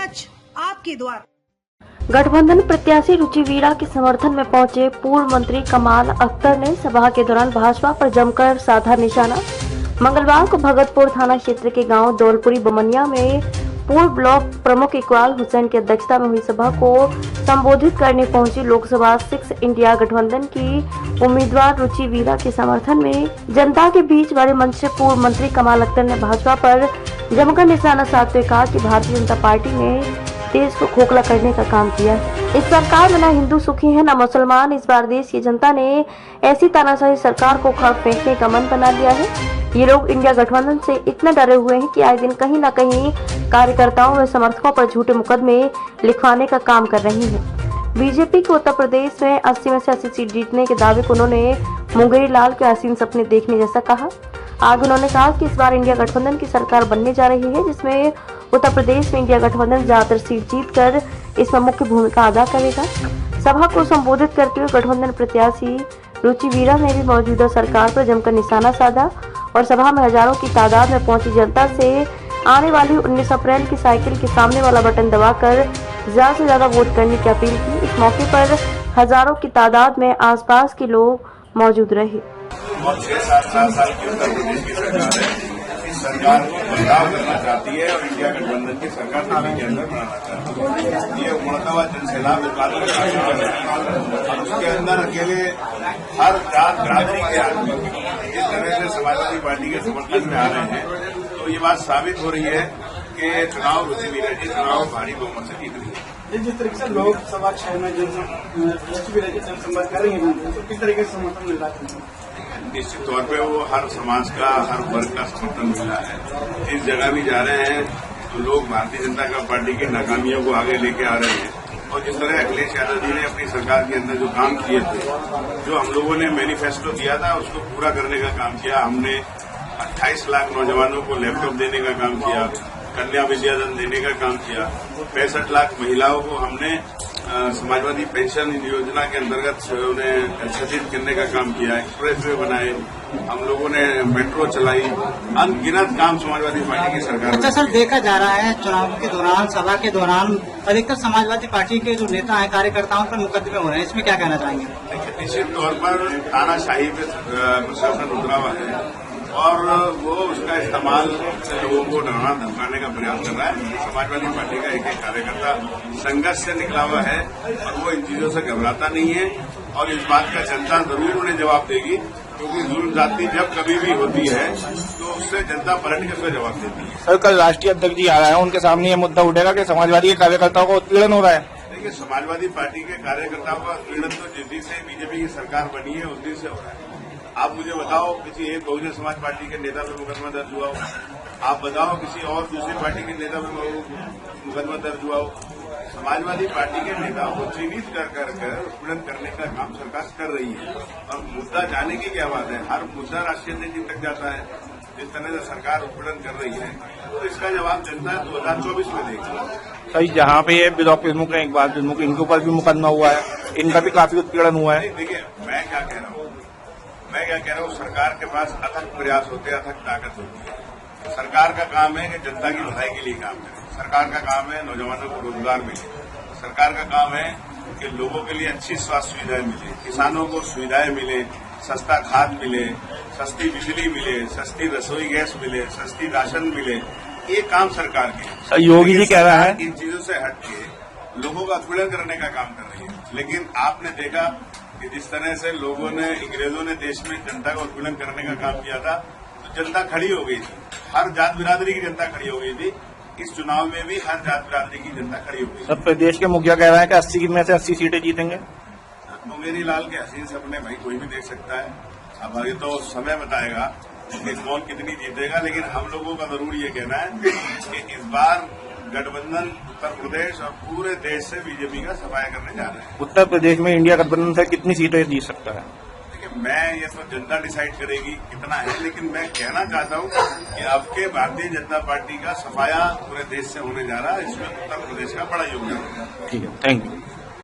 सच आपके द्वार। गठबंधन प्रत्याशी रुचि वीरा के समर्थन में पहुंचे पूर्व मंत्री कमाल अख्तर ने सभा के दौरान भाजपा पर जमकर साधा निशाना। मंगलवार को भगतपुर थाना क्षेत्र के गांव दौलपुरी बमनिया में पूर्व ब्लॉक प्रमुख इकबाल हुसैन की अध्यक्षता में हुई सभा को संबोधित करने पहुंची लोकसभा 6 इंडिया गठबंधन की उम्मीदवार रुचि वीरा के समर्थन में जनता के बीच बड़े मंच से पूर्व मंत्री कमाल अख्तर ने भाजपा पर जमकर निशाना साधते हुए कहा कि भारतीय जनता पार्टी ने देश को खोखला करने का काम किया है। इस सरकार में न हिंदू सुखी है न मुसलमान। इस बार देश की जनता ने ऐसी तानाशाही सरकार को खा फेंकने का मन बना लिया है। ये लोग इंडिया गठबंधन से इतने डरे हुए हैं कि आए दिन कहीं न कहीं कार्यकर्ताओं व समर्थकों पर झूठे मुकदमे लिखवाने का काम कर रही है। बीजेपी को उत्तर प्रदेश में 80 में से 80 सीट जीतने के दावे को उन्होंने मुंगेरी लाल के हसीन सपने देखने जैसा कहा। आगे उन्होंने कहा कि इस बार इंडिया गठबंधन की सरकार बनने जा रही है, जिसमें उत्तर प्रदेश में इंडिया गठबंधन ज्यादातर सीट जीतकर इसमें मुख्य भूमिका अदा करेगा। सभा को संबोधित करते हुए गठबंधन प्रत्याशी रुचि वीरा ने भी मौजूदा सरकार पर जमकर निशाना साधा और सभा में हजारों की तादाद में पहुंची जनता से आने वाली 19 अप्रैल की साइकिल के सामने वाला बटन दबाकर ज्यादा से ज्यादा वोट करने की अपील की। इस मौके पर हजारों की तादाद में आसपास के लोग मौजूद रहे। 6-7 साल की उत्तर प्रदेश की सरकार है। इस सरकार को बदलाव करना चाहती है और इंडिया गठबंधन की सरकार दिल्ली के अंदर बनाना चाहती है। ये उमड़ता जनसैलाब उसके अंदर अकेले हर जात बिरादरी के आदमी इस तरह से समाजवादी पार्टी के समर्थन में आ रहे हैं, तो ये बात साबित हो रही है कि चुनाव रुचि वीरा जी चुनाव भारी बहुमत से जीत रही है। जिस तरीके से लोकसभा 6 में रुचि वीरा जी जनसंपर्क कर रही है, तो किस तरीके से समर्थन मिल रहा है? निश्चित तौर पे वो हर समाज का हर वर्ग का समर्थन मिला है। जिस जगह भी जा रहे हैं तो लोग भारतीय जनता पार्टी की नाकामियों को आगे लेके आ रहे हैं और जिस तरह अखिलेश यादव जी ने अपनी सरकार के अंदर जो काम किए थे, जो हम लोगों ने मैनिफेस्टो दिया था उसको पूरा करने का काम किया। हमने 28 लाख नौजवानों को लैपटॉप देने का काम किया, कन्या विद्याधन देने का काम किया, 65 लाख महिलाओं को हमने समाजवादी पेंशन योजना के अंतर्गत उन्हें सचेत करने का काम किया, एक्सप्रेस वे बनाए, हम लोगों ने मेट्रो चलाई, अनगिनत काम समाजवादी पार्टी की सरकार। अच्छा सर, देखा जा रहा है चुनाव के दौरान सभा के दौरान अधिकतर समाजवादी पार्टी के जो नेता हैं कार्यकर्ताओं पर मुकदमे हो रहे हैं, इसमें क्या कहना चाहेंगे? देखिए, निश्चित तौर पर तानाशाही पे प्रशासन उतरा हुआ है और वो उसका इस्तेमाल लोगों को डराना धमकाने का प्रयास कर रहा है। समाजवादी पार्टी का एक कार्यकर्ता संघर्ष से निकला हुआ है और वो इन चीजों से घबराता नहीं है और इस बात का जनता जरूर उन्हें जवाब देगी, क्योंकि जुल्म जाति जब कभी भी होती है तो उससे जनता पलट के उसका जवाब देती है। सर, कल राष्ट्रीय अध्यक्ष जी आ रहे हैं, उनके सामने ये मुद्दा उठेगा कि समाजवादी के कार्यकर्ताओं को उत्पीड़न हो रहा है। देखिए, समाजवादी पार्टी के कार्यकर्ताओं का उत्पीड़न तो जिस दिन से बीजेपी की सरकार बनी है उस दिन से हो रहा है। आप मुझे बताओ किसी एक बहुजन समाज पार्टी के नेता पर मुकदमा दर्ज हुआ हो, आप बताओ किसी और दूसरी पार्टी के नेता पर मुकदमा दर्ज हुआ हो। समाजवादी पार्टी के नेताओं को चिन्हित कर उत्पीड़न करने का काम सरकार कर रही है और मुद्दा जाने की क्या बात है, हर मुद्दा राष्ट्रीय अध्यक्ष तक जाता है। जिस तरह से सरकार उत्पीड़न कर रही है तो इसका जवाब जनता 2024 में देगी। सही, जहाँ पे ये ब्लॉक प्रमुख है इकबाल प्रमुख, इनके ऊपर भी मुकदमा हुआ है, इनका भी काफी उत्पीड़न हुआ है। देखिए, मैं क्या कह रहा हूँ, सरकार के पास अथक प्रयास होते हैं, अथक ताकत होती है। सरकार का काम है कि जनता की भलाई के लिए काम करे, सरकार का काम है नौजवानों को रोजगार मिले, सरकार का काम है कि लोगों के लिए अच्छी स्वास्थ्य सुविधाएं मिले, किसानों को सुविधाएं मिले, सस्ता खाद मिले, सस्ती बिजली मिले, सस्ती रसोई गैस मिले, सस्ती राशन मिले। ये काम सरकार के। योगी जी कह रहा है इन चीजों से हट के लोगों का उत्पीड़न करने का काम कर रही है। लेकिन आपने देखा कि जिस तरह से लोगों ने, अंग्रेजों ने देश में जनता का उत्पीड़न करने का काम किया था, तो जनता खड़ी हो गई थी, हर जात बिरादरी की जनता खड़ी हो गई थी। इस चुनाव में भी हर जात बिरादरी की जनता खड़ी हो गई। सब प्रदेश के मुखिया कह रहे हैं कि 80 में से 80 सीटें जीतेंगे। मुंगेरी लाल के हसीन सपने भाई कोई भी देख सकता है। अब आगे तो समय बताएगा कि कौन कितनी जीतेगा, लेकिन हम लोगों का जरूर ये कहना है कि इस बार गठबंधन उत्तर प्रदेश और पूरे देश से बीजेपी का सफाया करने जा रहे हैं। उत्तर प्रदेश में इंडिया गठबंधन से कितनी सीटें जीत सकता है? देखिए, मैं ये तो जनता डिसाइड करेगी कितना है, लेकिन मैं कहना चाहता हूँ कि अब के भारतीय जनता पार्टी का सफाया पूरे देश से होने जा रहा है। इसमें उत्तर प्रदेश का बड़ा योगदान है। ठीक है, थैंक यू।